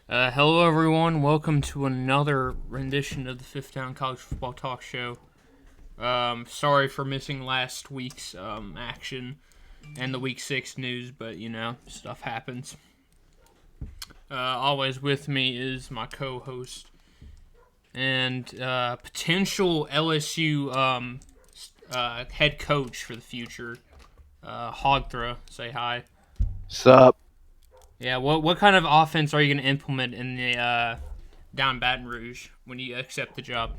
Hello, everyone. Welcome to another rendition of the Fifth Down College Football Talk Show. Sorry for missing last week's action and the Week 6 news, but stuff happens. Always with me is my co host and potential LSU head coach for the future, Hogthra. Say hi. Sup? Yeah, what kind of offense are you going to implement in the down Baton Rouge when you accept the job?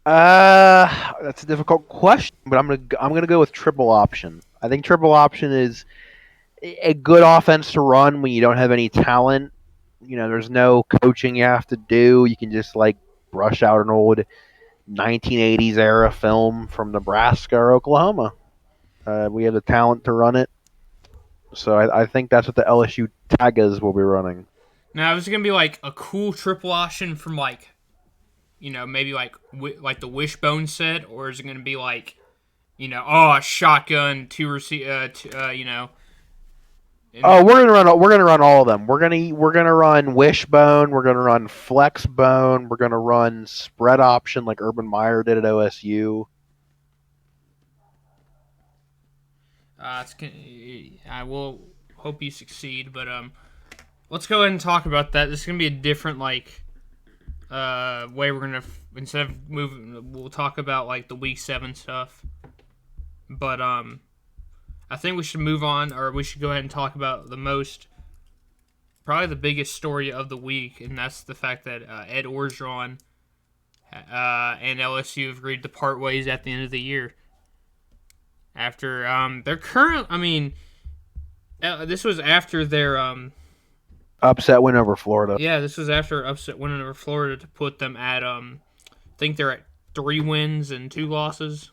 That's a difficult question, but I'm gonna go with triple option. I think triple option is a good offense to run when you don't have any talent. There's no coaching you have to do. You can just brush out an old 1980s era film from Nebraska or Oklahoma. We have the talent to run it, so I think that's what the LSU Tigers will be running. Now, is it gonna be like a cool triple option from maybe like the Wishbone set, or is it gonna be like a shotgun two receive Oh, and we're gonna run all of them. We're gonna run wishbone. We're gonna run flexbone. We're gonna run spread option like Urban Meyer did at OSU. I will hope you succeed, but let's go ahead and talk about that. This is gonna be a different way we're gonna instead of moving, we'll talk about like the Week 7 stuff, but I think we should move on, or we should go ahead and talk about probably the biggest story of the week, and that's the fact that Ed Orgeron and LSU have agreed to part ways at the end of the year. After their current, this was after their Upset win over Florida. yeah, this was after upset win over Florida to put them at I think they're at 3 wins and 2 losses.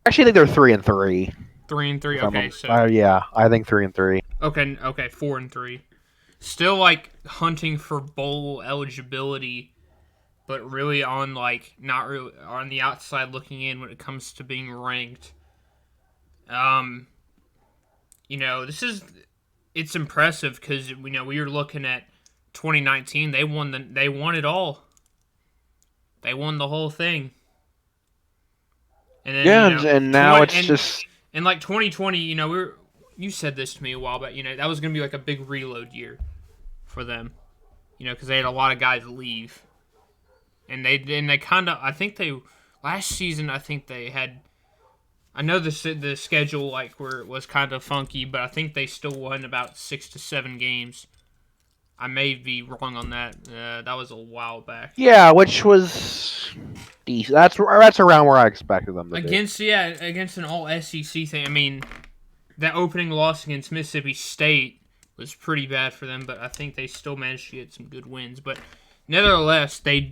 Actually, I think they're 3-3. 3-3. If I'm, Okay, so yeah, I think 3-3. okay, 4-3. Still like hunting for bowl eligibility, but really on like not really on the outside looking in when it comes to being ranked. Um, this is it's impressive because we were looking at 2019. They won it all. They won the whole thing. And then Yeah, and now it's just and like 2020, you said this to me a while back. That was gonna be like a big reload year for them. Because they had a lot of guys leave, and they kind of I think they last season I think they had. I know the schedule where it was kind of funky, but I think they still won about 6 to 7 games. I may be wrong on that. That was a while back. yeah, which was decent. That's around where I expected them to be. Against an all SEC thing. That opening loss against Mississippi State was pretty bad for them, but I think they still managed to get some good wins. But nevertheless, they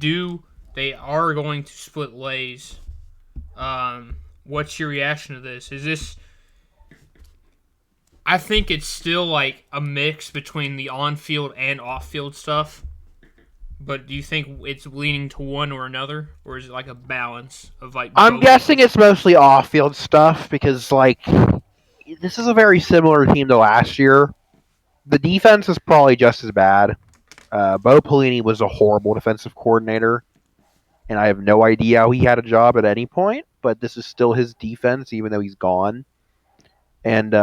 are going to split lays. What's your reaction to this? Is this? I think it's still like a mix between the on-field and off-field stuff. But do you think it's leaning to one or another, or is it like a balance of like? I'm guessing it's mostly off-field stuff because this is a very similar team to last year. The defense is probably just as bad. Bo Pelini was a horrible defensive coordinator, and I have no idea how he had a job at any point. But this is still his defense, even though he's gone. And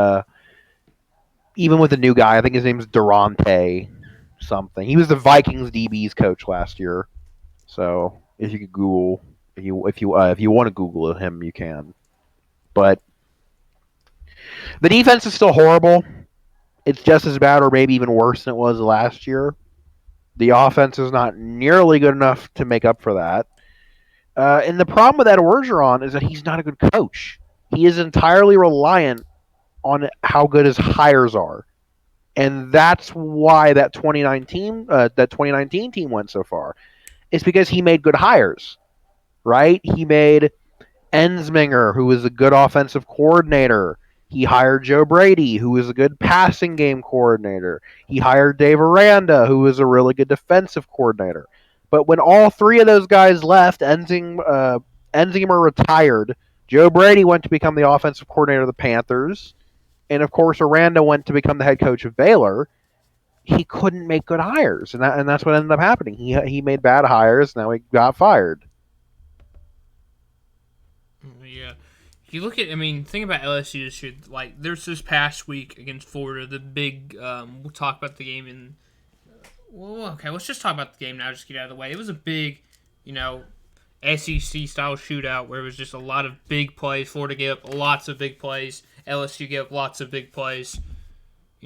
even with the new guy, I think his name's Durante something. He was the Vikings DB's coach last year. So if you could Google, if you want to Google him, you can. But the defense is still horrible. It's just as bad, or maybe even worse than it was last year. The offense is not nearly good enough to make up for that. And the problem with Ed Orgeron is that he's not a good coach. He is entirely reliant on how good his hires are, and that's why that 2019 team went so far. It's because he made good hires, right? He made Ensminger, who was a good offensive coordinator. He hired Joe Brady, who was a good passing game coordinator. He hired Dave Aranda, who was a really good defensive coordinator. But when all three of those guys left, Enzinger retired. Joe Brady went to become the offensive coordinator of the Panthers. And of course, Aranda went to become the head coach of Baylor. he couldn't make good hires, and that's what ended up happening. He made bad hires. Now he got fired. Yeah. If you look at, I mean, think about LSU this year. Like, there's this past week against Florida, the big. We'll talk about the game in. Well, okay, let's just talk about the game now. Just get out of the way. It was a big, SEC style shootout where it was just a lot of big plays. Florida gave up lots of big plays. LSU gave up lots of big plays.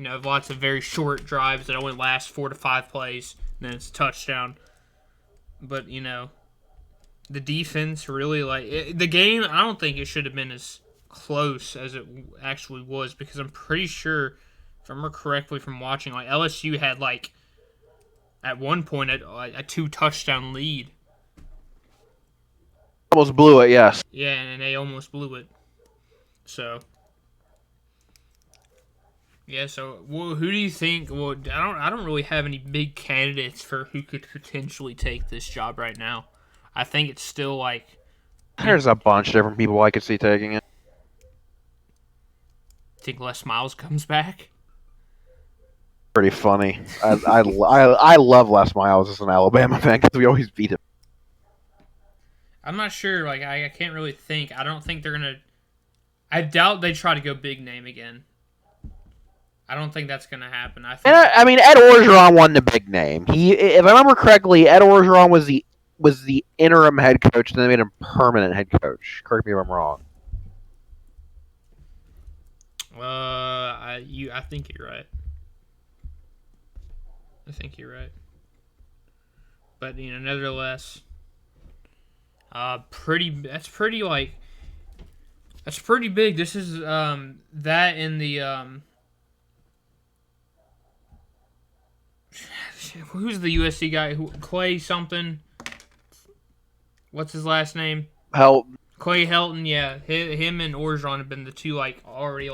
Lots of very short drives that only last 4 to 5 plays, and then it's a touchdown. But, the defense really, the game, I don't think it should have been as close as it actually was, because I'm pretty sure, if I remember correctly from watching, LSU had, at one point, a 2-touchdown lead. Almost blew it, yes. Yeah, and they almost blew it. So... Yeah, so who do you think? Well, I don't really have any big candidates for who could potentially take this job right now. I think it's still There's a bunch of different people I could see taking it. Think Les Miles comes back? Pretty funny. I love Les Miles as an Alabama fan because we always beat him. I'm not sure. I can't really think. I don't think they're gonna. I doubt they try to go big name again. I don't think that's going to happen. I mean, Ed Orgeron won the big name. If I remember correctly, Ed Orgeron was the interim head coach, and they made him permanent head coach. Correct me if I'm wrong. I think you're right. But nevertheless, that's pretty big. This is that in the who's the USC guy? Clay something? What's his last name? Helton. Clay Helton, yeah. Him and Orgeron have been the two, already,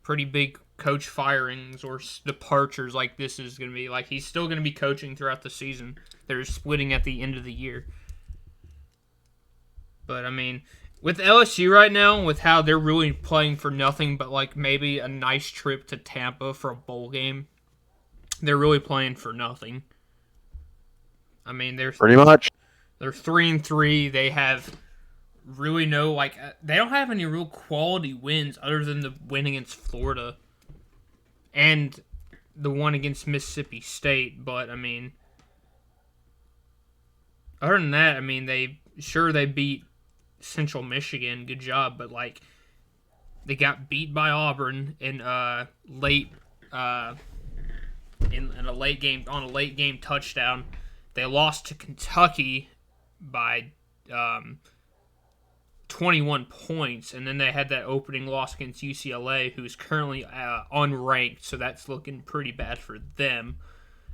pretty big coach firings or departures this is going to be. He's still going to be coaching throughout the season. They're splitting at the end of the year. But, I mean, with LSU right now, with how they're really playing for nothing but, maybe a nice trip to Tampa for a bowl game, they're really playing for nothing. I mean, they're pretty much. They're 3-3. They have really no they don't have any real quality wins other than the win against Florida and the one against Mississippi State. But I mean, other than that, I mean they beat Central Michigan. Good job, but they got beat by Auburn in late. In a late game on a late game touchdown. They lost to Kentucky by 21 points, and then they had that opening loss against UCLA, who's currently unranked, so that's looking pretty bad for them.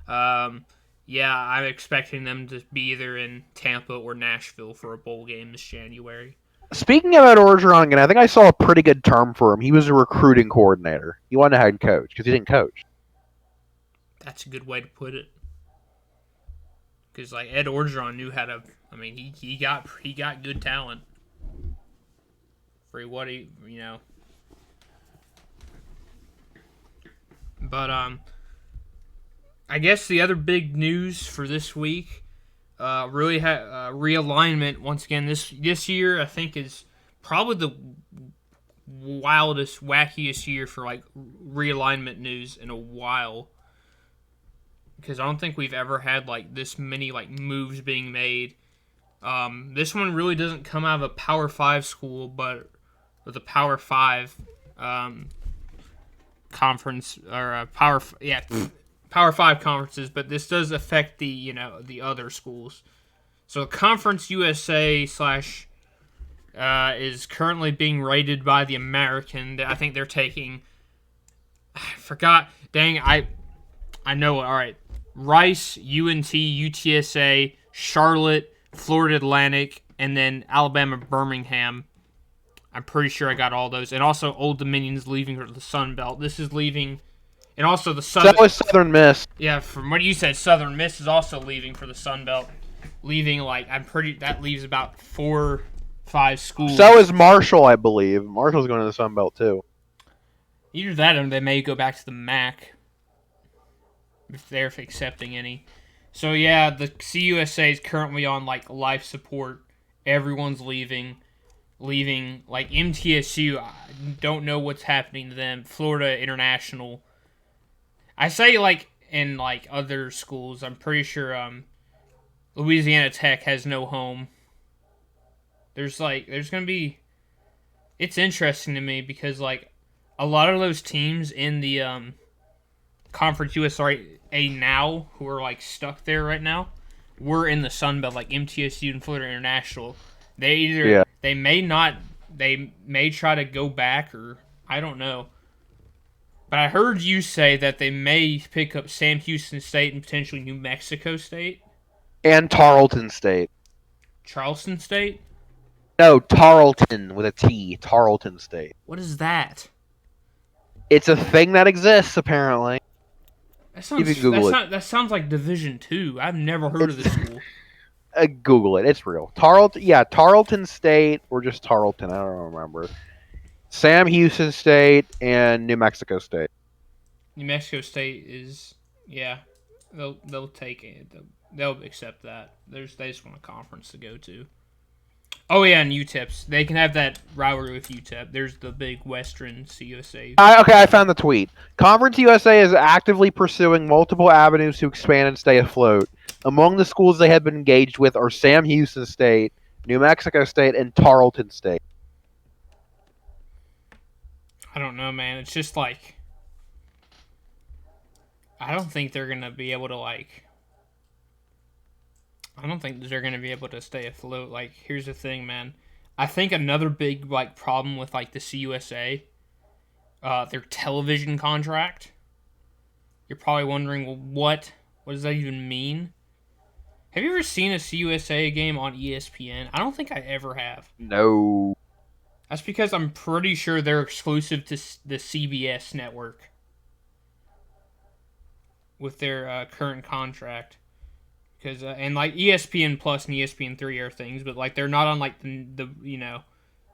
Yeah, I'm expecting them to be either in Tampa or Nashville for a bowl game this January. Speaking about Orgeron again, I think I saw a pretty good term for him. He was a recruiting coordinator. He wasn't a head coach because he didn't coach. That's a good way to put it. Because Ed Orgeron knew how to. I mean, he got good talent for what he But I guess the other big news for this week, really realignment once again. This year I think is probably the wildest, wackiest year for realignment news in a while. Because I don't think we've ever had this many moves being made. This one really doesn't come out of a Power 5 school, but with a Power 5 conference or a Power 5 conferences. But this does affect the the other schools. So Conference USA / is currently being rated by the American. I think they're taking. I forgot. Dang, I know it. All right. Rice, UNT, UTSA, Charlotte, Florida Atlantic, and then Alabama Birmingham. I'm pretty sure I got all those. And also Old Dominion's leaving for the Sun Belt. This is leaving. And also the Southern... That was Southern Miss. Yeah, from what you said, Southern Miss is also leaving for the Sun Belt. Leaving, that leaves about 4-5 schools. So is Marshall, I believe. Marshall's going to the Sun Belt, too. Either that or they may go back to the MAC. if they're accepting any. So yeah, the CUSA is currently on like life support. Everyone's leaving. Like MTSU, I don't know what's happening to them. Florida International. I say like in like other schools, I'm pretty sure Louisiana Tech has no home. There's gonna be. It's interesting to me because like a lot of those teams in the Conference USA now who are like stuck there right now, were in the Sun Belt like MTSU and Florida International. They may not, they may try to go back, or I don't know. But I heard you say that they may pick up Sam Houston State and potentially New Mexico State. And Tarleton State. Charleston State? No, Tarleton with a T. Tarleton State. What is that? It's a thing that exists, apparently. That sounds like Division II. I've never heard of this school. Google it. It's real. Tarleton State, or just Tarleton. I don't remember. Sam Houston State and New Mexico State. New Mexico State is, yeah, they'll take it. They'll accept that. They just want a conference to go to. Oh yeah, and UTEPs. They can have that rivalry with UTEP. There's the big Western CUSA. I found the tweet. Conference USA is actively pursuing multiple avenues to expand and stay afloat. Among the schools they have been engaged with are Sam Houston State, New Mexico State, and Tarleton State. I don't know, man. It's just like, I don't think they're going to be able to, like, I don't think they're going to be able to stay afloat. Like, here's the thing, man. I think another big, like, problem with, like, the CUSA, their television contract. You're probably wondering, well, what does that even mean? Have you ever seen a CUSA game on ESPN? I don't think I ever have. No. That's because I'm pretty sure they're exclusive to the CBS network with their current contract. Because and like ESPN Plus and ESPN3 are things, but like they're not on like the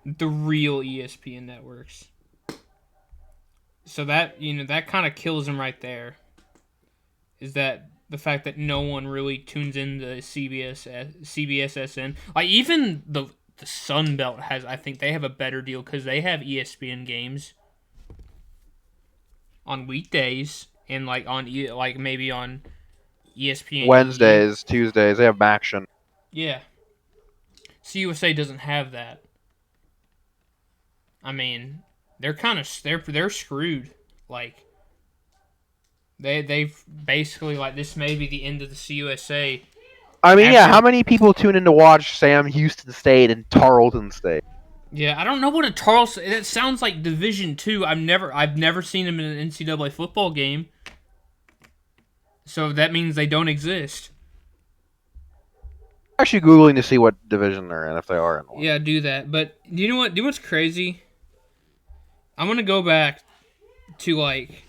the real ESPN networks. So that that kind of kills them right there. Is that the fact that no one really tunes into CBSSN? Like even the Sun Belt has, I think they have a better deal because they have ESPN games on weekdays and like maybe on ESPN Wednesdays, Tuesdays, they have action. Yeah. CUSA doesn't have that. I mean, they're screwed. Like they've basically like this may be the end of the CUSA. I mean, how many people tune in to watch Sam Houston State and Tarleton State? Yeah, I don't know what a Tarleton. It sounds like Division II. I've never seen them in an NCAA football game. So that means they don't exist. I'm actually Googling to see what division they're in, if they are in one. Yeah, do that. But do you know what? Do you know what's crazy? I'm gonna go back to like.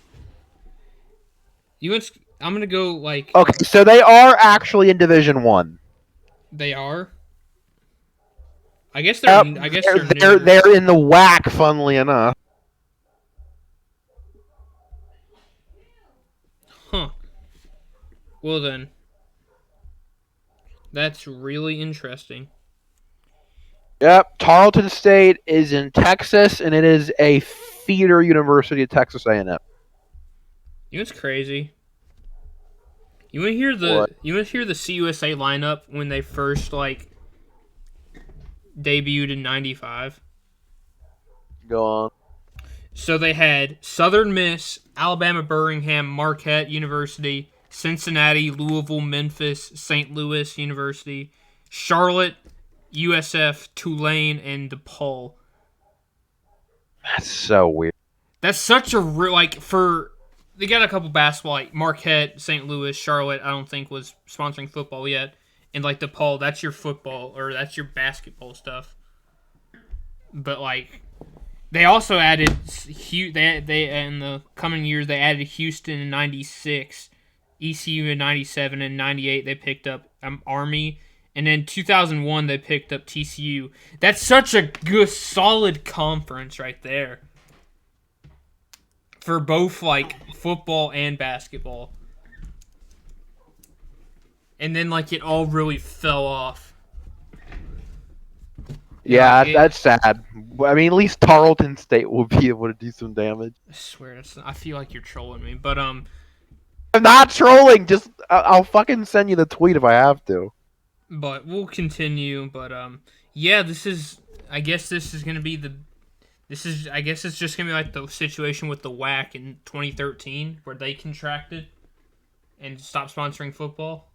I'm gonna go like. Okay, so they are actually in Division 1. They are. I guess they're. New. They're in the WAC. Funnily enough. Huh. Well then, that's really interesting. Yep, Tarleton State is in Texas, and it is a feeder university of Texas A&M. You know what's crazy? You want to hear the CUSA lineup when they first like debuted in '95? Go on. So they had Southern Miss, Alabama Birmingham, Marquette University, Cincinnati, Louisville, Memphis, St. Louis University, Charlotte, USF, Tulane, and DePaul. That's so weird. That's such a they got a couple basketball like Marquette, St. Louis, Charlotte. I don't think was sponsoring football yet, and like DePaul, that's your football or that's your basketball stuff. But like, they also added they in the coming years they added Houston in '96. ECU in 97 and 98 they picked up Army, and then 2001 they picked up TCU. That's such a good solid conference right there for both like football and basketball. and then like it all really fell off. Yeah, Like, that's sad. I mean, at least Tarleton State will be able to do some damage. I swear, I feel like you're trolling me, but I'm not trolling. Just I'll fucking send you the tweet if I have to. but we'll continue. But yeah, this is. I guess this is gonna be the. This is. I guess it's just gonna be like the situation with the WAC in 2013, where they contracted and stopped sponsoring football.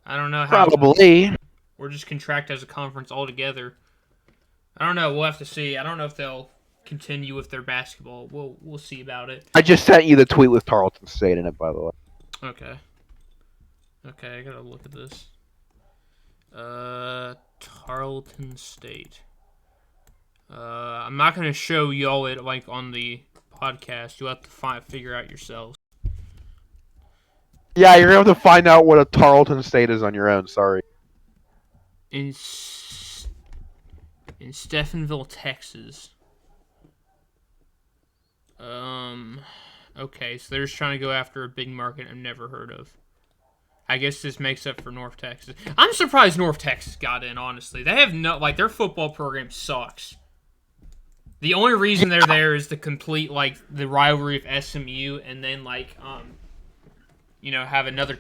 I don't know how. Probably. Or just contract as a conference altogether. I don't know. We'll have to see. I don't know if they'll continue with their basketball. We'll see about it. I just sent you the tweet with Tarleton State in it, by the way. Okay. Okay, I gotta look at this. Tarleton State. I'm not gonna show y'all it like on the podcast. You'll have to figure out yourselves. Yeah, you're able to find out what a Tarleton State is on your own. Sorry. In Stephenville, Texas. Okay, so they're just trying to go after a big market I've never heard of. I guess this makes up for North Texas. I'm surprised North Texas got in, honestly. They have no, like, their football program sucks. The only reason they're there is to complete, like, the rivalry of SMU and then, like, have another,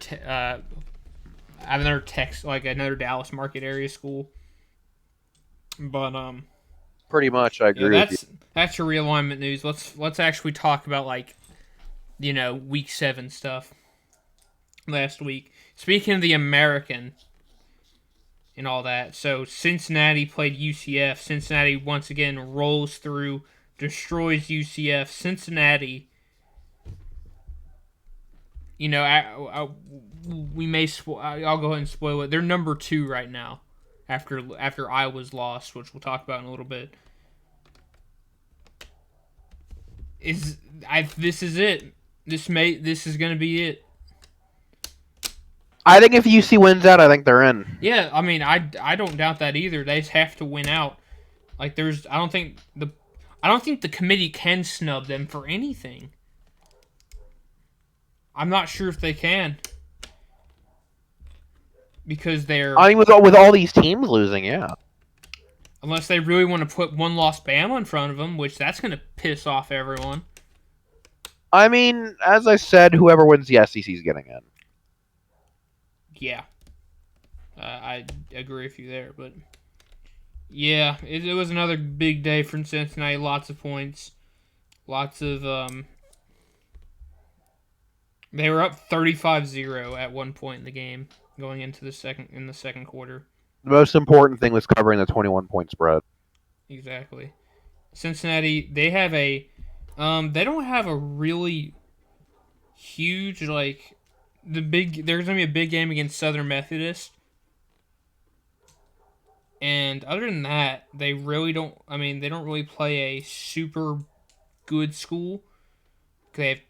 another Dallas market area school. But, Pretty much, I agree with you. That's your realignment news. Let's actually talk about, like, week 7 stuff. Last week. Speaking of the American and all that, so Cincinnati played UCF. Cincinnati once again rolls through, destroys UCF. Cincinnati, I'll go ahead and spoil it. They're number 2 right now, after Iowa's loss, which we'll talk about in a little bit. This is it. This is gonna be it. I think if UC wins out, I think they're in. Yeah, I mean, I don't doubt that either. They just have to win out. Like, I don't think the committee can snub them for anything. I'm not sure if they can, because they're. I mean, with all these teams losing, yeah. Unless they really want to put one loss Bama in front of them, which that's going to piss off everyone. I mean, as I said, whoever wins the SEC is getting in. Yeah. I agree with you there, but yeah, it was another big day for Cincinnati. Lots of points. Lots of, they were up 35-0 at one point in the game going into the second quarter. The most important thing was covering the 21-point spread. Exactly. Cincinnati, they have they don't have a really huge, like, there's going to be a big game against Southern Methodist. And other than that, they don't really play a super good school. They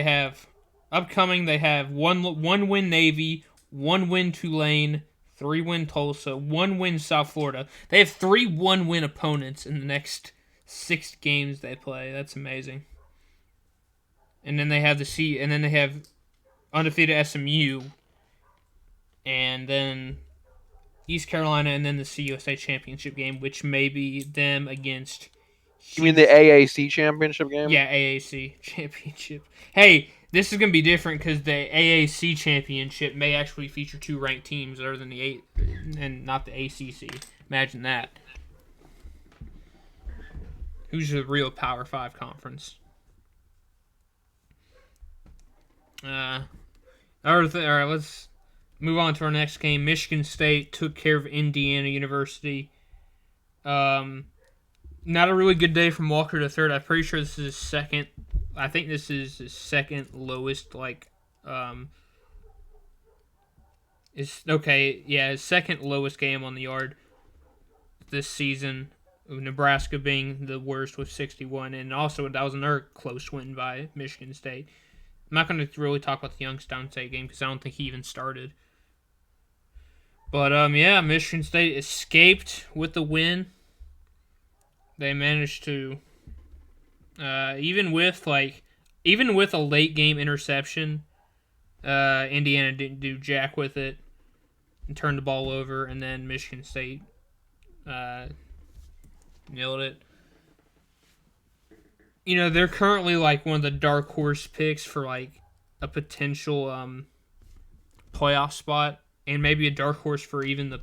have one win Navy, 1 win Tulane, 3 win Tulsa, 1 win South Florida. They have 3 1-win opponents in the next 6 games they play. That's amazing. And then they have undefeated SMU, and then East Carolina, and then the CUSA championship game, which may be them against. You mean the AAC championship game? Yeah, AAC championship. Hey, this is gonna be different because the AAC championship may actually feature 2 ranked teams other than the 8 and not the ACC. Imagine that. Who's the real Power 5 conference? All right, let's move on to our next game. Michigan State took care of Indiana University. Not a really good day from Walker the Third. I'm pretty sure this is his second. I think this is his second lowest. His second lowest game on the yard this season. Nebraska being the worst with 61, and also that was another close win by Michigan State. I'm not going to really talk about the Youngstown State game because I don't think he even started. But, Michigan State escaped with the win. They managed to, even with a late game interception, Indiana didn't do jack with it and turned the ball over, and then Michigan State nailed it. You know, they're currently like one of the dark horse picks for like a potential playoff spot, and maybe a dark horse for even the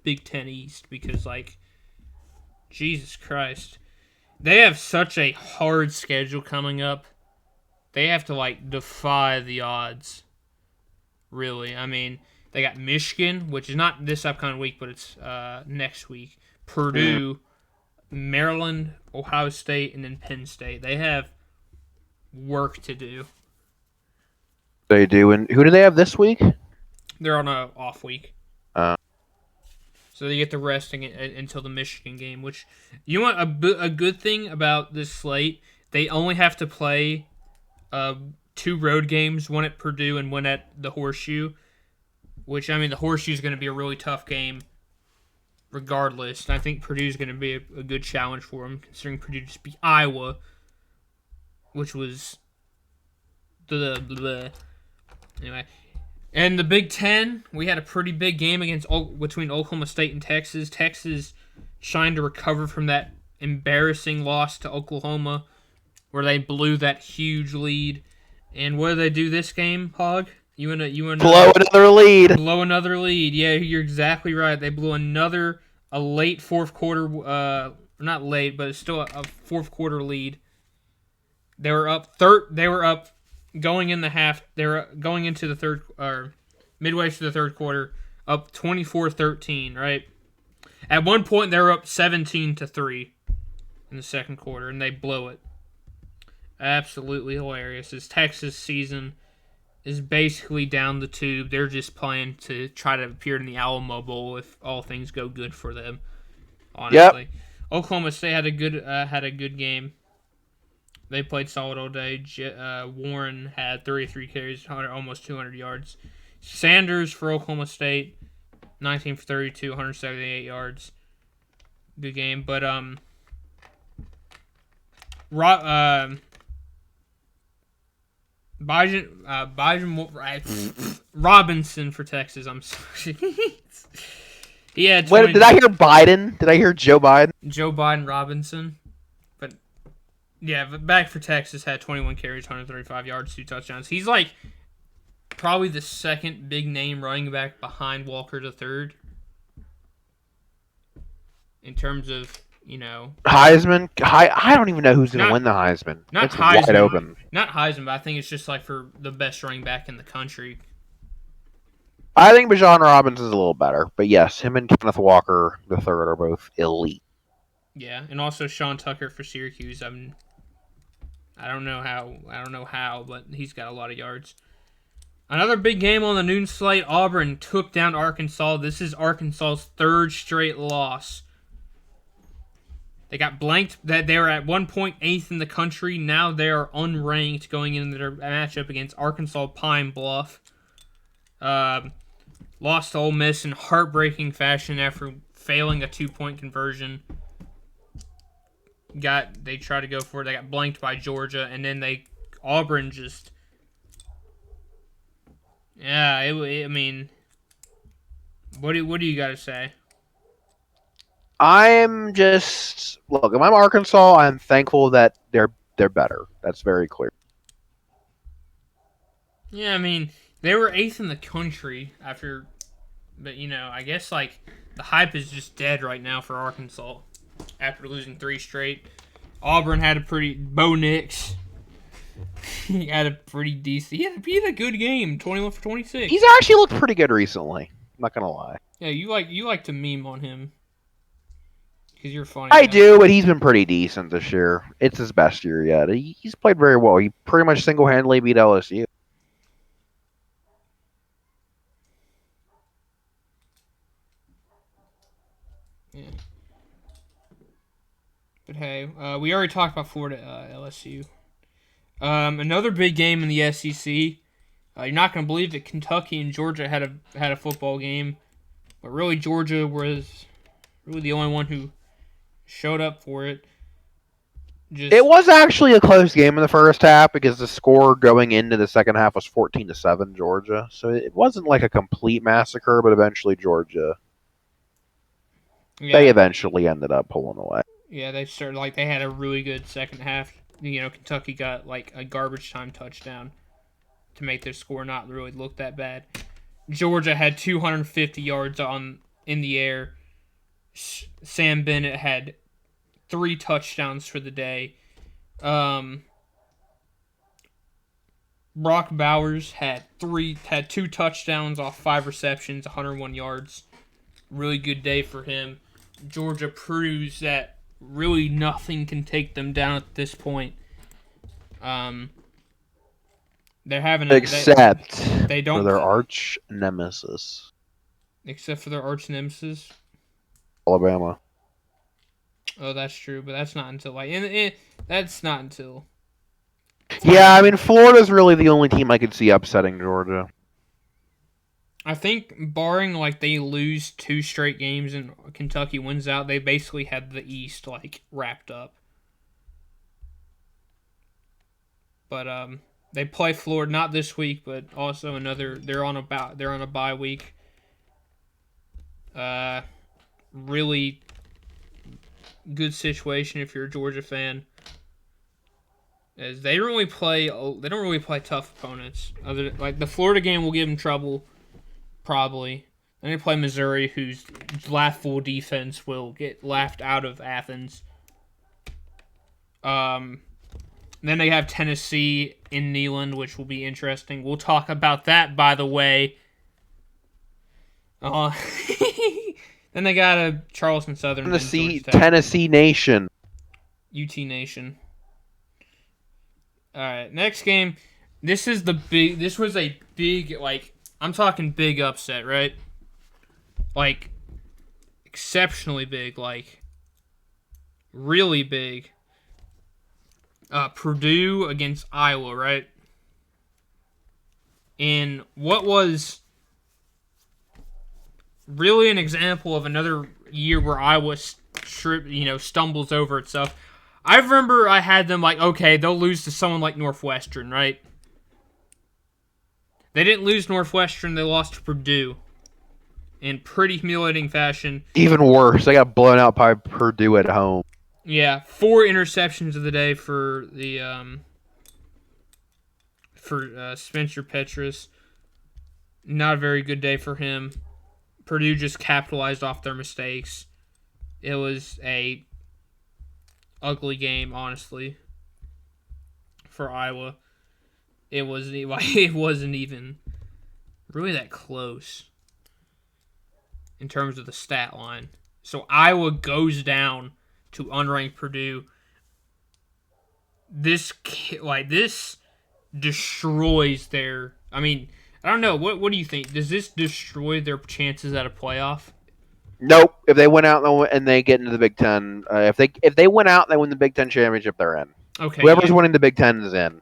Big Ten East, because like Jesus Christ, they have such a hard schedule coming up. They have to like defy the odds. Really, I mean, they got Michigan, which is not this upcoming week, but it's next week. Purdue, Maryland, Ohio State, and then Penn State. They have work to do. They do. And who do they have this week? They're on a off week. Uh, So they get to rest until the Michigan game, which, you want a good thing about this slate, they only have to play 2 road games, one at Purdue and one at the Horseshoe, which, I mean, the Horseshoe is going to be a really tough game regardless. And I think Purdue is going to be a good challenge for them, considering Purdue just beat Iowa, which was anyway. And the Big Ten, we had a pretty big game between Oklahoma State and Texas. Texas trying to recover from that embarrassing loss to Oklahoma, where they blew that huge lead. And what did they do this game, Hog? You wanna blow another lead. Blow another lead. Yeah, you're exactly right. They blew a late fourth quarter. Not late, but it's still a fourth quarter lead. They were up going in the half. They were going into the third, or midway through the third quarter, up 24-13. Right. At one point, they were up 17-3 in the second quarter, and they blow it. Absolutely hilarious. This Texas season is basically down the tube. They're just playing to try to appear in the Alamo Bowl if all things go good for them. Honestly, yep. Oklahoma State had a good game. They played solid all day. Warren had 33 carries, almost 200 yards. Sanders for Oklahoma State, 19 for 32, 178 yards. Good game, but Robinson for Texas. I'm sorry. Yeah. Wait, did I hear Biden? Did I hear Joe Biden? Joe Biden Robinson. But yeah, back for Texas, had 21 carries, 135 yards, 2 touchdowns. He's like probably the second big name running back behind Walker III in terms of, you know, Heisman. I don't even know who's going to win the Heisman. Not Heisman. Wide open. Not Heisman, but I think it's just like for the best running back in the country. I think Bijan Robinson is a little better, but yes, him and Kenneth Walker III are both elite. Yeah, and also Sean Tucker for Syracuse. I don't know how, but he's got a lot of yards. Another big game on the noon slate. Auburn took down Arkansas. This is Arkansas's 3rd straight loss. They got blanked. That they were at one point 8th in the country. Now they are unranked going into their matchup against Arkansas Pine Bluff. Lost to Ole Miss in heartbreaking fashion after failing a 2-point conversion. They tried to go for it. They got blanked by Georgia, and then Auburn just. Yeah, I mean, what do you got to say? I'm just if I'm Arkansas, I'm thankful that they're better. That's very clear. Yeah, I mean, they were 8th in the country after, but you know, I guess like the hype is just dead right now for Arkansas after losing 3 straight. Auburn had a pretty Bo Nix. He had a pretty decent. He had a good game, 21 for 26. He's actually looked pretty good recently. I'm not gonna lie. Yeah, you like to meme on him because you're funny. I do, but he's been pretty decent this year. It's his best year yet. He's played very well. He pretty much single-handedly beat LSU. Yeah. But hey, we already talked about Florida LSU. Another big game in the SEC. You're not going to believe that Kentucky and Georgia had a football game, but really Georgia was really the only one who showed up for it. Just It was actually a close game in the first half because the score going into the second half was 14-7 Georgia. So it wasn't like a complete massacre, but eventually Georgia they yeah, eventually ended up pulling away. yeah. They started like they had a really good second half. Kentucky got like a garbage time touchdown to make their score not really look that bad. Georgia had 250 yards in the air. Sam Bennett had 3 touchdowns for the day. Brock Bowers had 2 touchdowns off 5 receptions, 101 yards. Really good day for him. Georgia proves that really nothing can take them down at this point. They're having Except they for don't their arch nemesis, except for their arch nemesis. Alabama. Oh, that's true, but that's not until that's not until. Yeah, I mean Florida's really the only team I could see upsetting Georgia. I think barring like they lose 2 straight games and Kentucky wins out, they basically had the East like wrapped up. But they play Florida not this week, but also another. They're on a bye week. Really good situation if you're a Georgia fan. As they don't really play tough opponents. Like the Florida game will give them trouble, probably. Then they play Missouri, whose laughable defense will get laughed out of Athens. Then they have Tennessee in Neyland, which will be interesting. We'll talk about that, by the way. Then they got a Charleston Southern. Tennessee Nation. UT Nation. All right, next game. This was a big, like, I'm talking big upset, right? Like, exceptionally big, like, really big. Purdue against Iowa, right? In what was really an example of another year where Iowa, stumbles over itself. I remember I had them like, okay, they'll lose to someone like Northwestern, right? They didn't lose Northwestern, they lost to Purdue in pretty humiliating fashion. Even worse, they got blown out by Purdue at home. Yeah, 4 interceptions of the day for the Spencer Petras. Not a very good day for him. Purdue just capitalized off their mistakes. It was a ugly game, honestly, for Iowa. It wasn't even really that close in terms of the stat line. So Iowa goes down to unranked Purdue. This destroys their. I mean, I don't know. What do you think? Does this destroy their chances at a playoff? Nope. If they went out and they get into the Big Ten, if they went out and they win the Big Ten championship, they're in. Okay. Whoever's winning the Big Ten is in.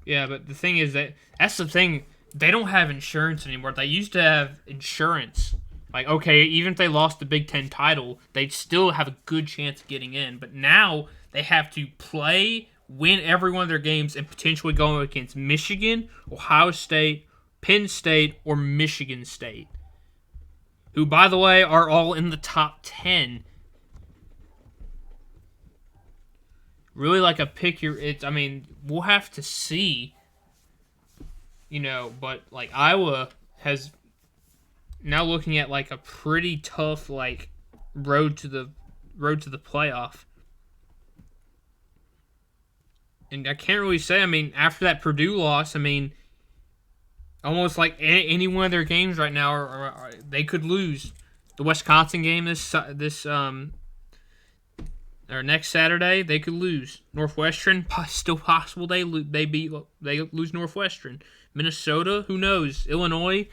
Yeah, but the thing is that's the thing. They don't have insurance anymore. They used to have insurance. Like, okay, even if they lost the Big Ten title, they'd still have a good chance of getting in. But now they have to play, win every one of their games, and potentially go against Michigan, Ohio State, Penn State, or Michigan State, who, by the way, are all in the top 10. Really like a pick your... we'll have to see. But, like, Iowa has... Now looking at like a pretty tough like road to the playoff, and I can't really say. I mean, after that Purdue loss, I mean, almost like any one of their games right now, are they could lose. The Wisconsin game or next Saturday, they could lose. Northwestern, still possible they lose Northwestern. Minnesota, who knows? Illinois.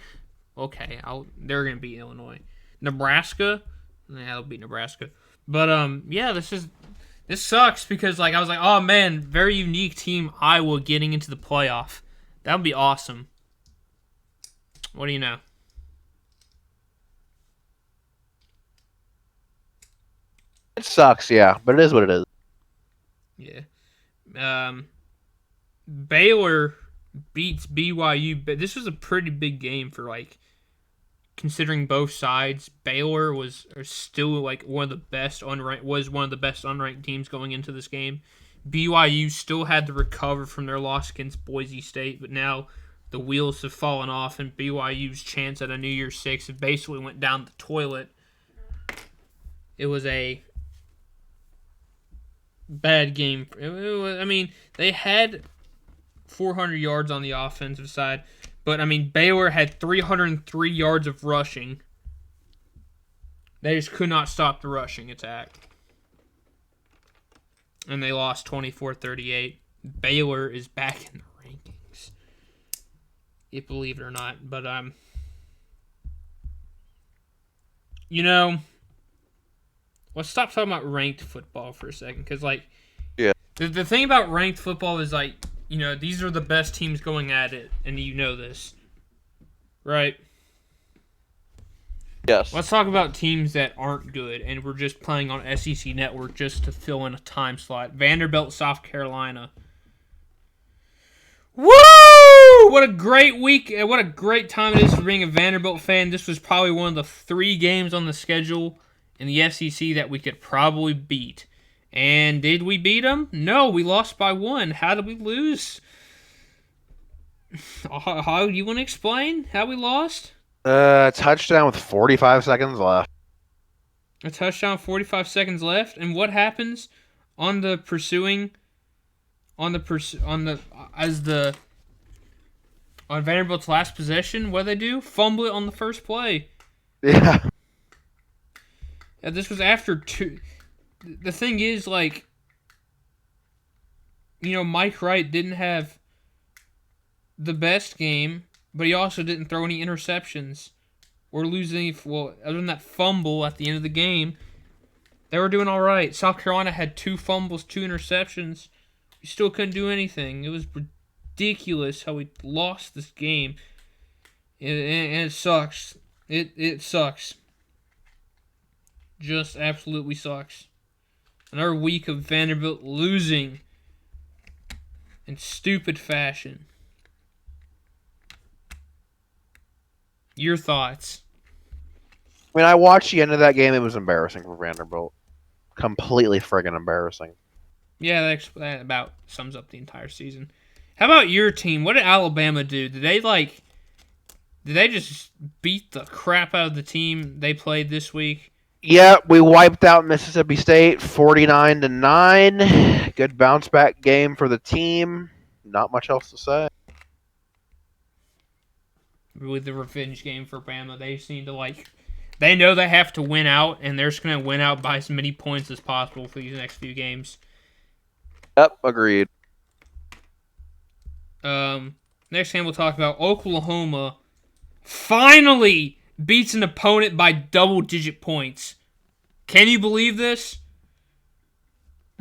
Okay, they're gonna beat Illinois. Nebraska, they'll beat Nebraska. But this sucks because like I was like, oh man, very unique team Iowa getting into the playoff. That would be awesome. What do you know? It sucks, yeah, but it is what it is. Yeah. Baylor beats BYU, but this was a pretty big game for like considering both sides. Baylor was still like one of the best unranked teams going into this game. BYU still had to recover from their loss against Boise State, but now the wheels have fallen off, and BYU's chance at a New Year's Six basically went down the toilet. It was a bad game. I mean, they had 400 yards on the offensive side, but I mean, Baylor had 303 yards of rushing. They just could not stop the rushing attack. And they lost 24-38. Baylor is back in the rankings, if believe it or not. But let's stop talking about ranked football for a second, because Yeah. the thing about ranked football is these are the best teams going at it, and you know this, right? Yes. Let's talk about teams that aren't good, and we're just playing on SEC Network just to fill in a time slot. Vanderbilt, South Carolina. Woo! What a great week. What a great time it is for being a Vanderbilt fan. This was probably one of the 3 games on the schedule in the SEC that we could probably beat. And did we beat them? No, we lost by 1. How did we lose? How you want to explain how we lost? Touchdown with 45 seconds left. A touchdown, 45 seconds left, and what happens on Vanderbilt's last possession? What do they do? Fumble it on the first play. Yeah. And this was after 2. The thing is, Mike Wright didn't have the best game, but he also didn't throw any interceptions or lose any. Well, other than that fumble at the end of the game, they were doing all right. South Carolina had 2 fumbles, 2 interceptions. We still couldn't do anything. It was ridiculous how we lost this game, and it sucks. It sucks. Just absolutely sucks. Another week of Vanderbilt losing in stupid fashion. Your thoughts? I mean, I watched the end of that game. It was embarrassing for Vanderbilt. Completely friggin' embarrassing. Yeah, that about sums up the entire season. How about your team? What did Alabama do? Did they just beat the crap out of the team they played this week? Yeah, we wiped out Mississippi State 49-9. Good bounce back game for the team. Not much else to say. With the revenge game for Bama, they seem to they know they have to win out, and they're just going to win out by as many points as possible for these next few games. Yep, agreed. Next game we'll talk about Oklahoma finally beats an opponent by double-digit points. Can you believe this?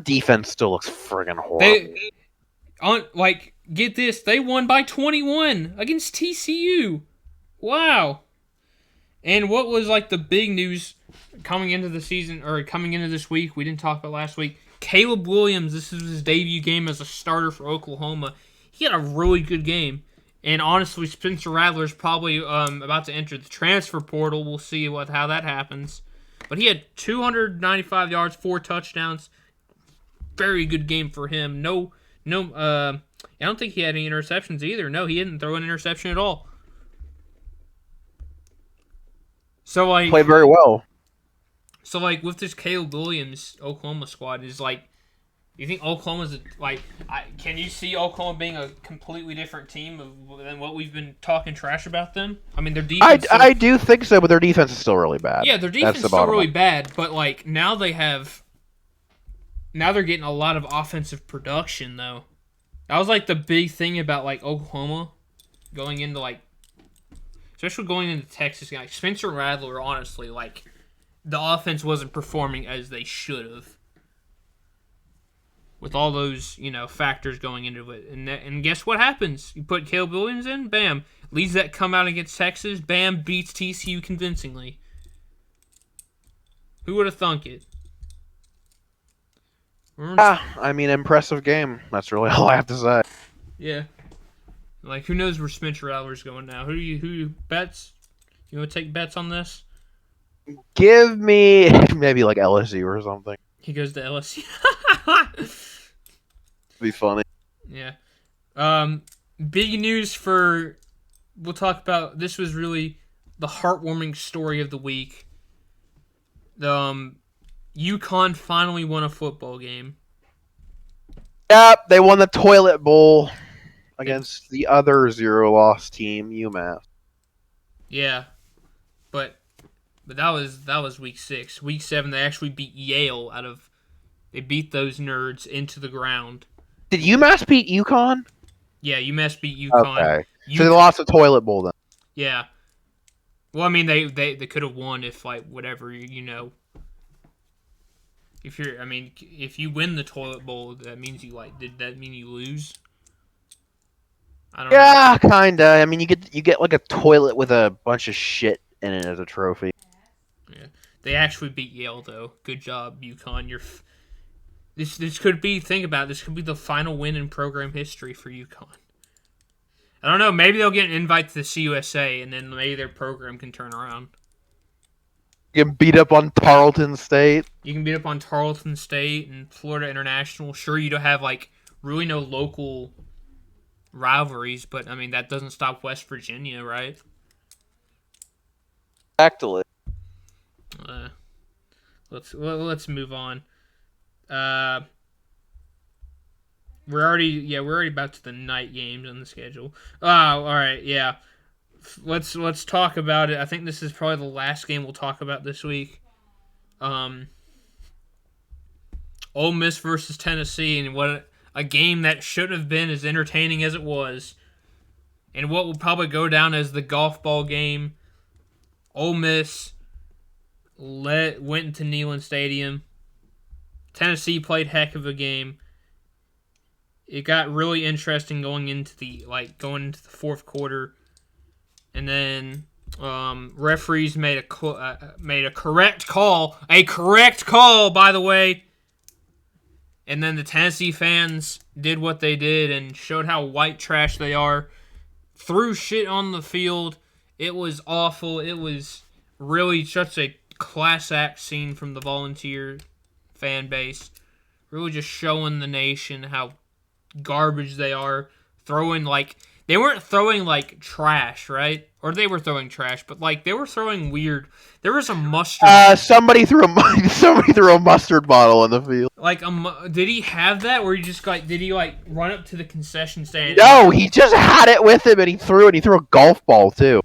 Defense still looks friggin' horrible. Get this, they won by 21 against TCU. Wow. And what was the big news coming into the season, or coming into this week, we didn't talk about last week. Caleb Williams, this is his debut game as a starter for Oklahoma. He had a really good game. And honestly, Spencer Rattler is probably about to enter the transfer portal. We'll see how that happens. But he had 295 yards, 4 touchdowns. Very good game for him. I don't think he had any interceptions either. No, he didn't throw an interception at all. So played very well. So with this Caleb Williams Oklahoma squad is you think Oklahoma's can you see Oklahoma being a completely different team than what we've been talking trash about them? I mean, their defense. I do think so, but their defense is still really bad. Yeah, their defense is still really bad, but now they're getting a lot of offensive production though. That was the big thing about Oklahoma going into especially going into Texas. Spencer Rattler, honestly, the offense wasn't performing as they should have. With all those, factors going into it. And guess what happens? You put Caleb Williams in, bam. Leads that come out against Texas, bam, beats TCU convincingly. Who would have thunk it? Yeah, I mean, impressive game. That's really all I have to say. Yeah. Like, who knows where Spencer Rattler's going now? Who you bets? You want to take bets on this? Give me maybe like LSU or something. He goes to LSU. Be funny. Yeah. Big news for. We'll talk about. This was really the heartwarming story of the week. UConn finally won a football game. Yep, they won the toilet bowl against the other zero-loss team, UMass. Yeah, but that was week 6. Week 7, they actually beat Yale out of. They beat those nerds into the ground. Did UMass beat UConn? Yeah, UMass beat UConn. Okay, so they lost the toilet bowl then. Yeah. Well, I mean, they could have won if like whatever if you win the toilet bowl, that means you like. Did that mean you lose? I don't know. Yeah, kinda. I mean, you get like a toilet with a bunch of shit in it as a trophy. Yeah, they actually beat Yale though. Good job, UConn. This could be. Think about it, this could be the final win in program history for UConn. I don't know. Maybe they'll get an invite to the CUSA, and then maybe their program can turn around. You can beat up on Tarleton State. You can beat up on Tarleton State and Florida International. Sure, you don't have like really no local rivalries, but I mean that doesn't stop West Virginia, right? Exactly. Let's move on. We're already about to the night games on the schedule. Oh, all right, yeah. Let's talk about it. I think this is probably the last game we'll talk about this week. Ole Miss versus Tennessee, and what a game that should have been as entertaining as it was, and what will probably go down as the golf ball game. Ole Miss went into Neyland Stadium. Tennessee played heck of a game. It got really interesting going into the fourth quarter, and then referees made a correct call, by the way. And then the Tennessee fans did what they did and showed how white trash they are. Threw shit on the field. It was awful. It was really such a class act scene from the Volunteer fan base. Really just showing the nation how garbage they are. They weren't throwing like trash, right? Or they were throwing trash, but like they were throwing weird. There was a mustard. Somebody threw a mustard bottle in the field. Like, did he have that? Or did he run up to the concession stand? No, he just had it with him, and he threw a golf ball too.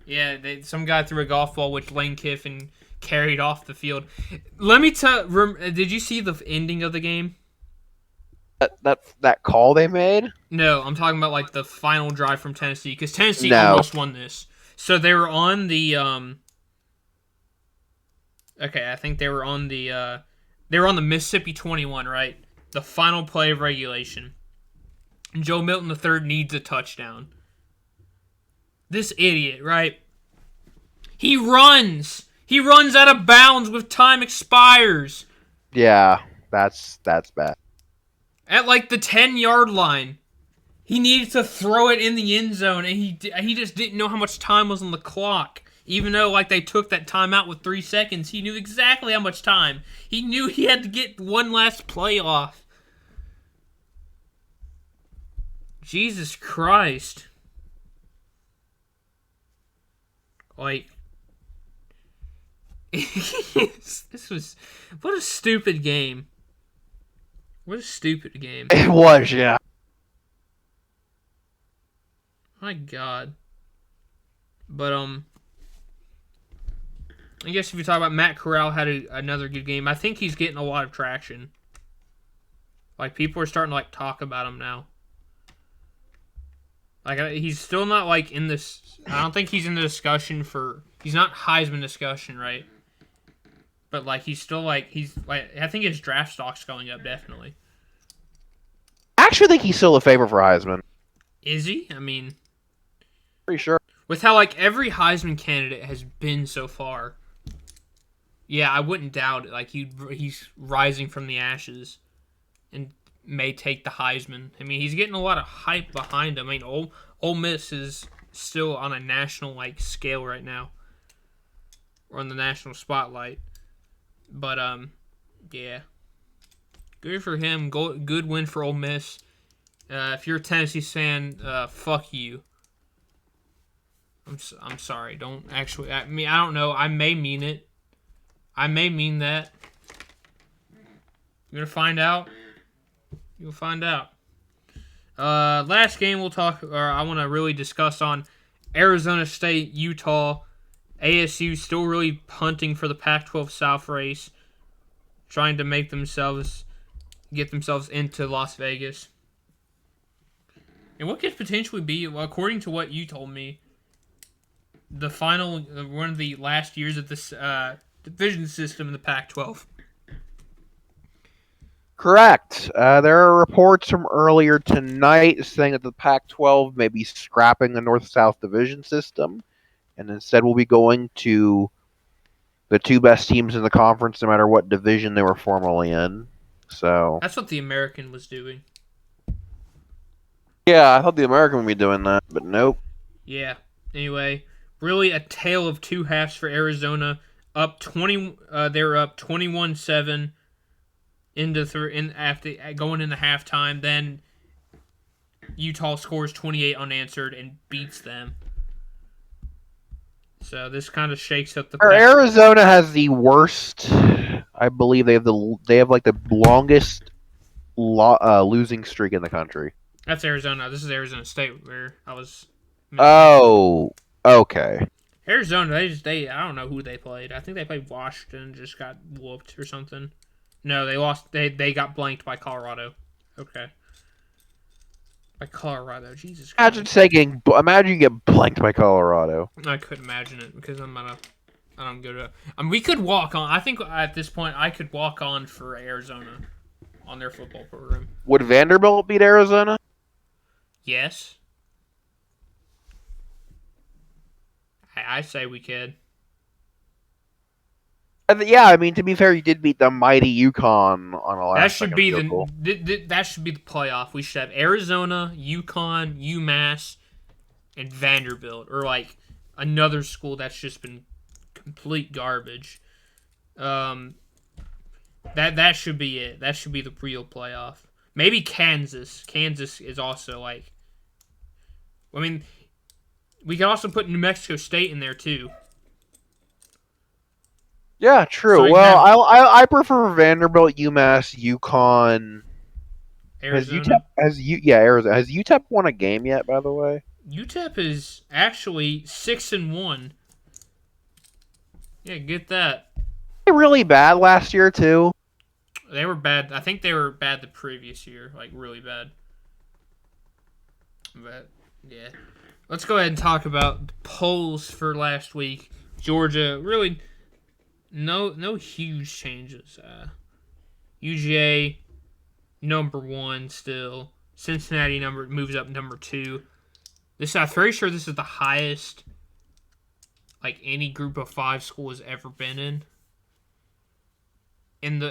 Yeah, some guy threw a golf ball, which Lane Kiffin carried off the field. Let me tell. Did you see the ending of the game? That call they made? No, I'm talking about like the final drive from Tennessee, because Tennessee almost won this. So they were on the okay, I think they were on the Mississippi 21, right? The final play of regulation. Joe Milton III needs a touchdown. This idiot, right? He runs out of bounds with time expires. Yeah, that's bad. At like the 10-yard line. He needed to throw it in the end zone, and he just didn't know how much time was on the clock. Even though like they took that timeout with 3 seconds, he knew exactly how much time. He knew he had to get one last play off. Jesus Christ. Like, this was, what a stupid game. What a stupid game. It was, yeah. My God. But, I guess if you talk about Matt Corral had another good game, I think he's getting a lot of traction. Like, people are starting to, like, talk about him now. Like, he's still not, like, in this... I don't think he's in the discussion for... He's not Heisman discussion, right? But, like, he's still, like... I think his draft stock's going up, definitely. I actually think he's still a favorite for Heisman. Is he? I mean... Pretty sure. With how, like, every Heisman candidate has been so far... Yeah, I wouldn't doubt it. Like, he's rising from the ashes. and may take the Heisman. I mean, he's getting a lot of hype behind him. I mean, Ole Miss is still on a national scale right now, or on the national spotlight. But yeah, good for him. Good win for Ole Miss. If you're a Tennessee fan, fuck you. I'm sorry. Don't actually. I mean, I don't know. I may mean it. I may mean that. You're gonna find out. You'll find out. Last game we'll talk, or I want to really discuss on Arizona State, Utah. ASU still really punting for the Pac-12 South race, trying to get themselves into Las Vegas. And what could potentially be, according to what you told me, the final, one of the last years of this division system in the Pac-12. Correct. There are reports from earlier tonight saying that the Pac-12 may be scrapping the North-South division system, and instead will be going to the two best teams in the conference, no matter what division they were formerly in. So that's what the American was doing. Yeah, I thought the American would be doing that, but nope. Yeah. Anyway, really a tale of two halves for Arizona. They were up 21-7 after going into halftime. Then Utah scores 28 unanswered and beats them. So this kind of shakes up the. Arizona has the worst. I believe they have the longest losing streak in the country. That's Arizona. This is Arizona State where I was. Oh, okay. Arizona, they I don't know who they played. I think they played Washington, just got whooped or something. No, they lost. They got blanked by Colorado. Okay. By Colorado, Jesus Christ. Imagine you get blanked by Colorado. I couldn't imagine it because I don't go to. We could walk on. I think at this point I could walk on for Arizona on their football program. Would Vanderbilt beat Arizona? Yes. I say we could. Yeah, I mean, to be fair, you did beat the mighty UConn on a last. That should be that should be the playoff. We should have Arizona, UConn, UMass, and Vanderbilt, or another school that's just been complete garbage. That should be it. That should be the real playoff. Maybe Kansas. Kansas is also I mean, we could also put New Mexico State in there too. Yeah, true. So I prefer Vanderbilt, UMass, UConn. Arizona. Arizona. Has UTEP won a game yet? By the way, UTEP is actually 6-1. Yeah, get that. They were really bad last year too. They were bad. I think they were bad the previous year, really bad. But yeah, let's go ahead and talk about the polls for last week. Georgia, really, no huge changes. UGA number 1 still. Cincinnati moves up number 2. I'm very sure this is the highest any group of 5 school has ever been in.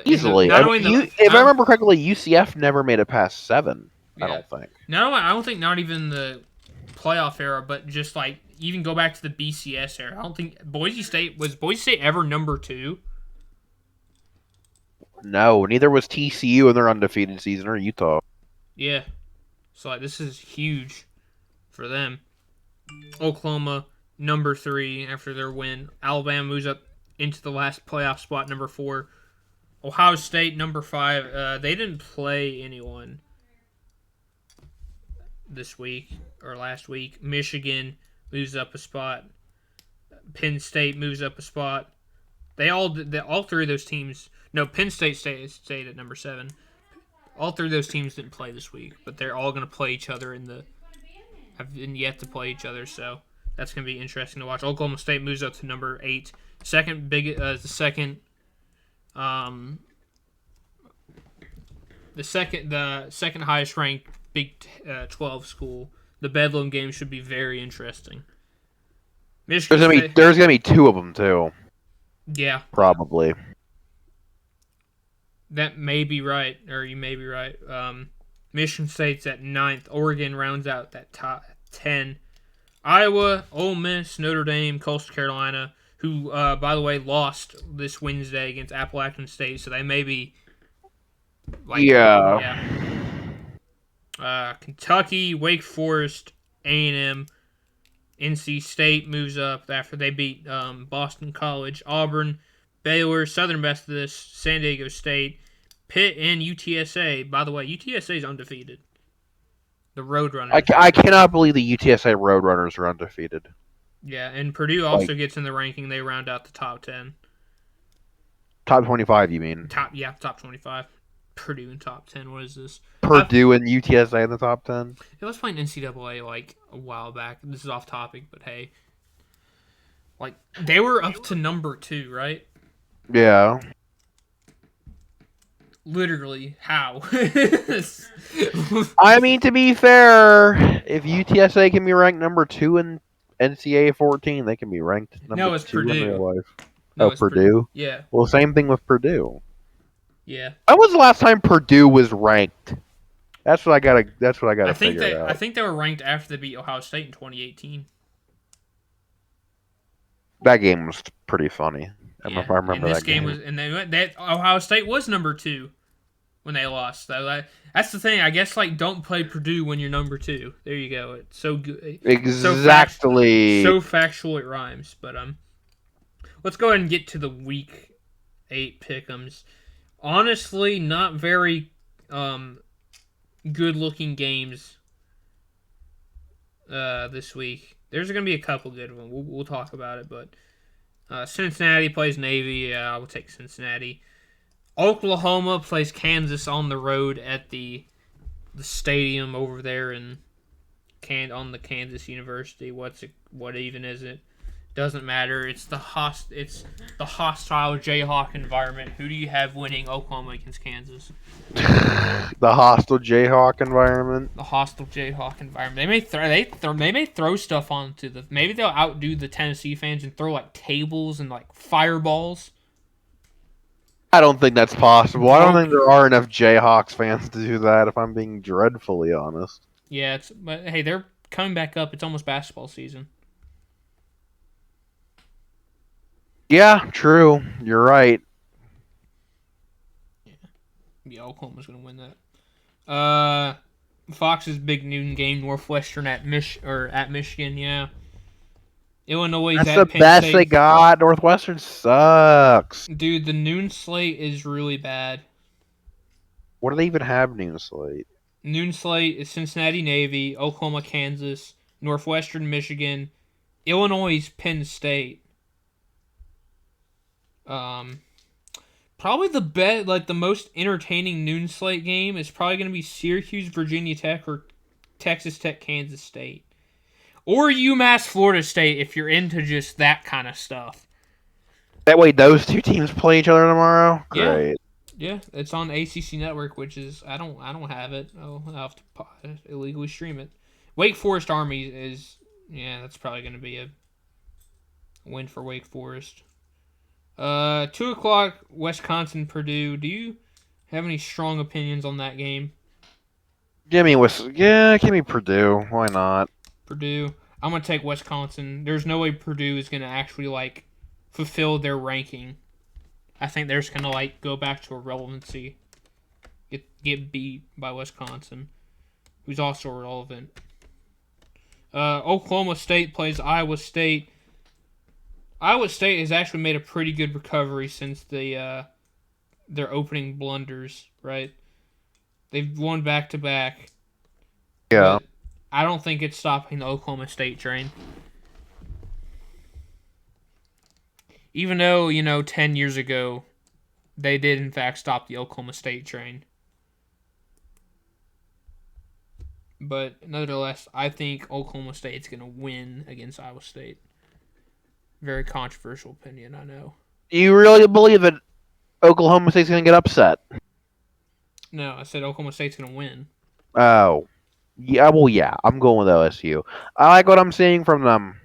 Easily. If I remember correctly, UCF never made it past 7. Yeah. I don't think. No, I don't think not even the playoff era, but just even go back to the BCS era. I don't think Boise State ever number 2. No, neither was TCU in their undefeated season or Utah. Yeah, so this is huge for them. Oklahoma number 3 after their win. Alabama moves up into the last playoff spot, number 4. Ohio State number 5. They didn't play anyone this week or last week. Michigan moves up a spot. Penn State moves up a spot. All 3 of those teams. No, Penn State stayed at number 7. All 3 of those teams didn't play this week, but they're all going to play each other have yet to play each other, so that's going to be interesting to watch. Oklahoma State moves up to number 8. The second highest ranked Big 12 school. The Bedlam game should be very interesting. There's gonna be 2 of them too. Yeah, probably. That may be right, or you may be right. Michigan State's at 9th. Oregon rounds out that top 10. Iowa, Ole Miss, Notre Dame, Coastal Carolina, who, by the way, lost this Wednesday against Appalachian State, so they may be yeah. Kentucky, Wake Forest, A&M, NC State moves up after they beat Boston College, Auburn, Baylor, Southern Methodist, San Diego State, Pitt, and UTSA. By the way, UTSA is undefeated. The Roadrunners. I cannot believe the UTSA Roadrunners are undefeated. Yeah, and Purdue also gets in the ranking. They round out the top 10. Top 25, you mean? Top 25. Purdue in top 10. What is this? Purdue and UTSA in the top 10? I was playing NCAA like a while back. This is off topic, but hey. Like, they were up to number 2, right? Yeah. Literally, how? I mean, to be fair, if UTSA can be ranked number 2 in NCAA 14, they can be ranked number 2 in real life. No, it's Purdue? Yeah. Well, same thing with Purdue. Yeah. When was the last time Purdue was ranked? That's what I gotta figure out. I think they were ranked after they beat Ohio State in 2018. That game was pretty funny. I remember and this that game. That Ohio State was number 2 when they lost. So that's the thing. I guess don't play Purdue when you're number 2. There you go. It's so good. Exactly. So factual it rhymes. But let's go ahead and get to the Week 8 pick'ems. Honestly, not very good-looking games this week. There's going to be a couple good ones. We'll talk about it, but Cincinnati plays Navy. Yeah, I will take Cincinnati. Oklahoma plays Kansas on the road at the stadium over there on the Kansas University. What even is it? Doesn't matter. It's the hostile Jayhawk environment. Who do you have winning Oklahoma against Kansas? The hostile Jayhawk environment. The hostile Jayhawk environment. They may throw stuff onto the. Maybe they'll outdo the Tennessee fans and throw tables and fireballs. I don't think that's possible. I don't think there are enough Jayhawks fans to do that. If I'm being dreadfully honest. Yeah, but hey, they're coming back up. It's almost basketball season. Yeah, true. You're right. Yeah, Oklahoma's gonna win that. Fox's big noon game, Northwestern at Michigan. Yeah, Illinois. That's the best they got. Northwestern sucks. Dude, the noon slate is really bad. What do they even have noon slate? Noon slate is Cincinnati Navy, Oklahoma Kansas, Northwestern Michigan, Illinois Penn State. Probably the most entertaining noon slate game is probably going to be Syracuse Virginia Tech or Texas Tech Kansas State. Or UMass Florida State if you're into just that kind of stuff. That way those two teams play each other tomorrow? Great. Yeah, it's on ACC Network, which is I don't have it. I'll have to illegally stream it. Wake Forest Army is that's probably going to be a win for Wake Forest. 2:00 Wisconsin Purdue. Do you have any strong opinions on that game? Give me Purdue. Why not? Purdue. I'm gonna take Wisconsin. There's no way Purdue is gonna actually fulfill their ranking. I think they're just gonna go back to irrelevancy. Get beat by Wisconsin, who's also irrelevant. Oklahoma State plays Iowa State. Iowa State has actually made a pretty good recovery since their opening blunders, right? They've won back-to-back. Yeah. But I don't think it's stopping the Oklahoma State train. Even though, 10 years ago, they did, in fact, stop the Oklahoma State train. But, nonetheless, I think Oklahoma State's going to win against Iowa State. Very controversial opinion, I know. Do you really believe that Oklahoma State's going to get upset? No, I said Oklahoma State's going to win. Oh. Yeah, well, yeah. I'm going with OSU. I like what I'm seeing from them.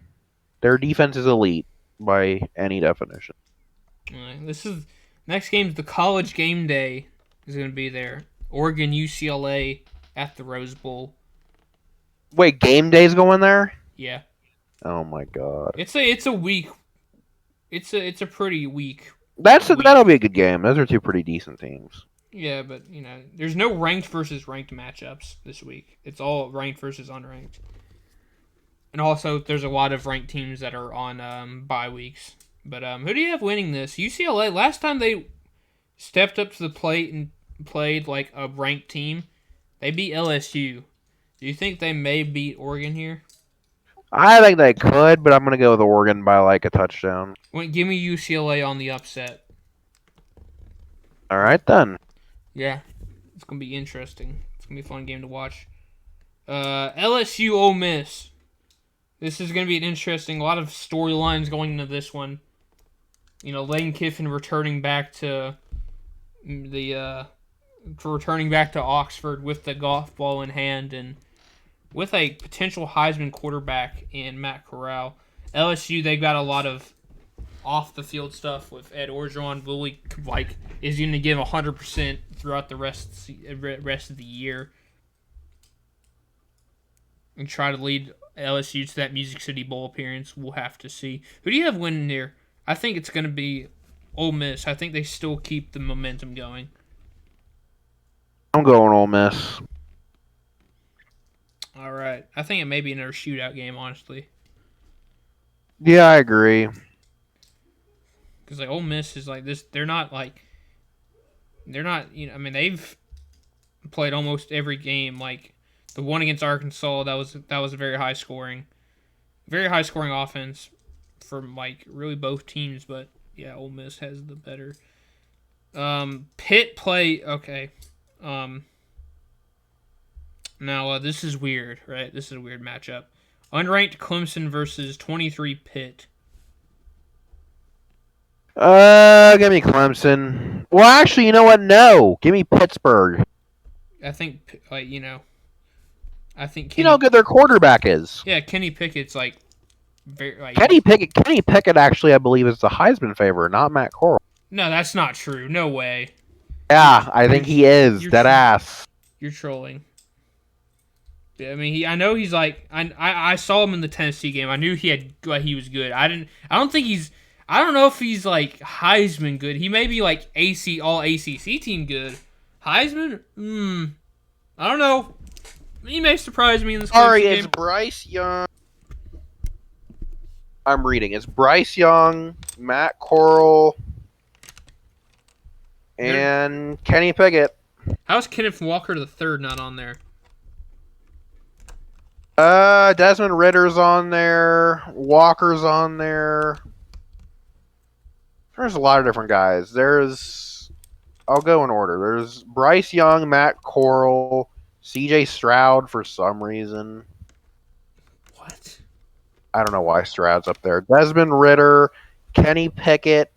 Their defense is elite by any definition. Next game's the College Game Day is going to be there. Oregon, UCLA at the Rose Bowl. Wait, game day's going there? Yeah, Oh my god. it's a week. It's a pretty weak. That'll be a good game. Those are two pretty decent teams. Yeah, but there's no ranked versus ranked matchups this week. It's all ranked versus unranked. And also, there's a lot of ranked teams that are on bye weeks. But who do you have winning this? UCLA. Last time they stepped up to the plate and played like a ranked team, they beat LSU. Do you think they may beat Oregon here? I think they could, but I'm gonna go with Oregon by like a touchdown. Well, give me UCLA on the upset. All right then. Yeah, it's gonna be interesting. It's gonna be a fun game to watch. LSU Ole Miss. This is gonna be an interesting. A lot of storylines going into this one. Lane Kiffin returning back to Oxford with the golf ball in hand and with a potential Heisman quarterback in Matt Corral. LSU, they got a lot of off the field stuff with Ed Orgeron. Willie is going to give 100% throughout the rest of the year and try to lead LSU to that Music City Bowl appearance. We'll have to see. Who do you have winning here? I think it's going to be Ole Miss. I think they still keep the momentum going. I'm going Ole Miss. All right. I think it may be another shootout game, honestly. Yeah, I agree. Because Ole Miss is like this. They're not. They've played almost every game. Like the one against Arkansas, that was a very high scoring offense from really both teams. But yeah, Ole Miss has the better. Pitt play okay. Now, this is weird, right? This is a weird matchup. Unranked Clemson versus 23 Pitt. Give me Clemson. Well, actually, you know what? No. Give me Pittsburgh. I think, I think You know how good their quarterback is. Yeah, Kenny Pickett's very Kenny Pickett actually, I believe, is the Heisman favorite, not Matt Corral. No, that's not true. No way. Yeah, I think he is. Dead ass. You're trolling. Yeah, I mean, I know he's I saw him in the Tennessee game. I knew he was good. I don't know if he's Heisman good. He may be all ACC team good. Heisman? I don't know. He may surprise me in this Sorry, game. it's Bryce Young. I'm reading. It's Bryce Young, Matt Corral, and Kenny Pickett. How's Kenneth Walker III not on there? Desmond Ritter's on there. Walker's on there. There's a lot of different guys. I'll go in order. There's Bryce Young, Matt Corral, CJ Stroud for some reason. What? I don't know why Stroud's up there. Desmond Ritter, Kenny Pickett.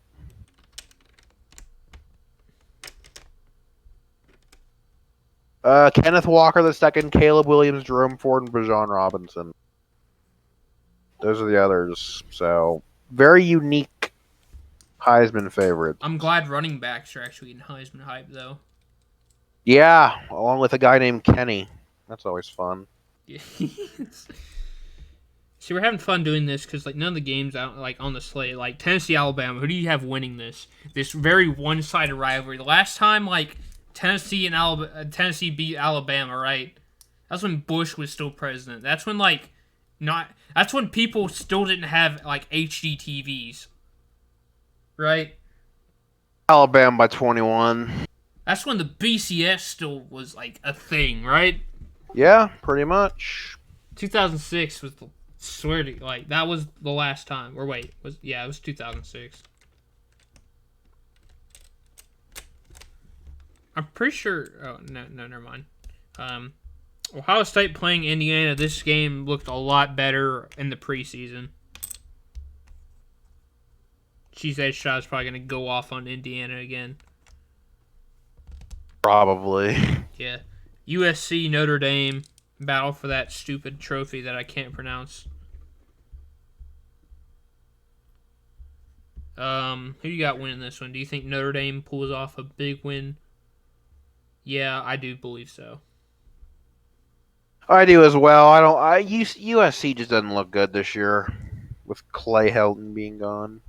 Kenneth Walker II, Caleb Williams, Jerome Ford, and Bijan Robinson. Those are the others. So, very unique Heisman favorites. I'm glad running backs are actually in Heisman hype, though. Yeah, along with a guy named Kenny. That's always fun. Yeah. See, we're having fun doing this because none of the games out on the slate, Tennessee, Alabama. Who do you have winning this? This very one-sided rivalry. The last time Tennessee beat Alabama, right? That's when Bush was still president. That's when that's when people still didn't have HD TVs, right? Alabama by 21. That's when the BCS still was a thing, right? Yeah, pretty much. 2006 was that was the last time. Or wait, it was 2006. I'm pretty sure. Oh no, never mind. Ohio State playing Indiana. This game looked a lot better in the preseason. Cheese Edge Shot is probably going to go off on Indiana again. Probably. Yeah. USC Notre Dame battle for that stupid trophy that I can't pronounce. Who you got winning this one? Do you think Notre Dame pulls off a big win? Yeah, I do believe so. I do as well. USC just doesn't look good this year with Clay Helton being gone.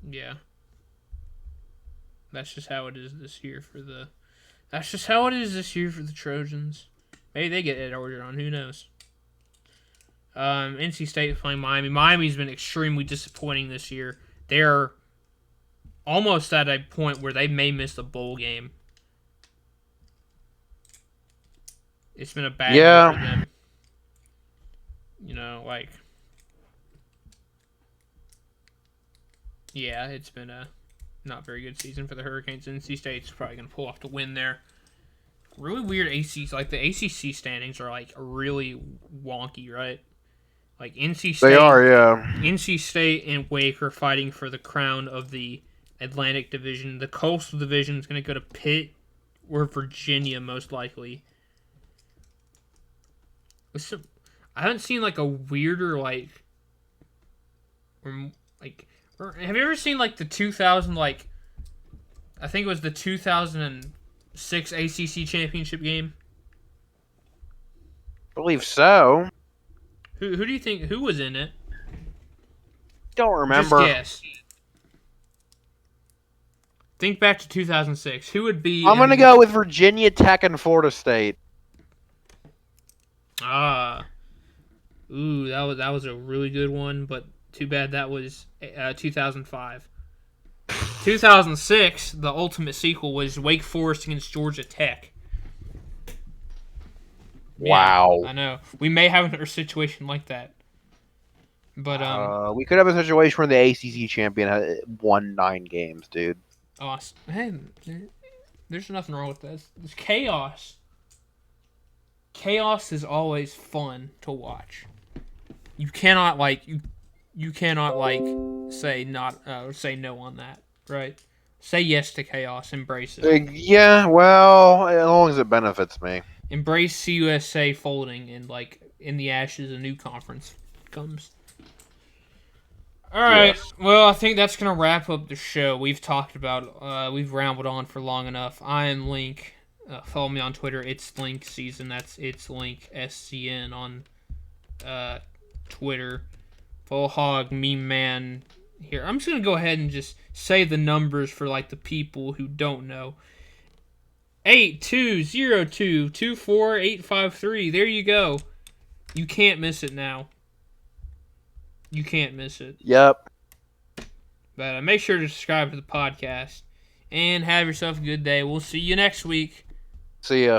Yeah, that's just how it is this year for the. That's just how it is this year for the Trojans. Maybe they get Ed Orgeron. Who knows? NC State playing Miami. Miami's been extremely disappointing this year. They're almost at a point where they may miss the bowl game. It's been a bad year for them. You know, like, yeah, it's been a not very good season for the Hurricanes. NC State's probably going to pull off the win there. Really weird ACC. Like, the ACC standings are, like, really wonky, right? Like, NC State. They are, yeah. NC State and Wake are fighting for the crown of the Atlantic Division. The Coastal Division is going to go to Pitt or Virginia, most likely. I haven't seen, like, a weirder, like, have you ever seen, like, the 2000, like, I think it was the 2006 ACC championship game? I believe so. Who do you think, who was in it? Don't remember. Just guess. Think back to 2006. Who would be? I'm going to go with Virginia Tech and Florida State. Ooh, that was a really good one, but too bad that was 2005. 2006, the ultimate sequel was Wake Forest against Georgia Tech. Wow. Yeah, I know. We may have another situation like that. But we could have a situation where the ACC champion won 9 games, dude. Awesome. Hey, there's nothing wrong with this. It's chaos. Chaos is always fun to watch. You cannot say no on that, right? Say yes to chaos, embrace it. Yeah, well, as long as it benefits me. Embrace CUSA folding and in the ashes a new conference comes. All right. Yes. Well, I think that's gonna wrap up the show. We've rambled on for long enough. I am Link. Follow me on Twitter. It's Link Season. That's It's Link SCN on Twitter. Full Hog Meme Man here. I'm just gonna go ahead and just say the numbers for the people who don't know. 8202248853. There you go. You can't miss it now. You can't miss it. Yep. But make sure to subscribe to the podcast and have yourself a good day. We'll see you next week. See ya.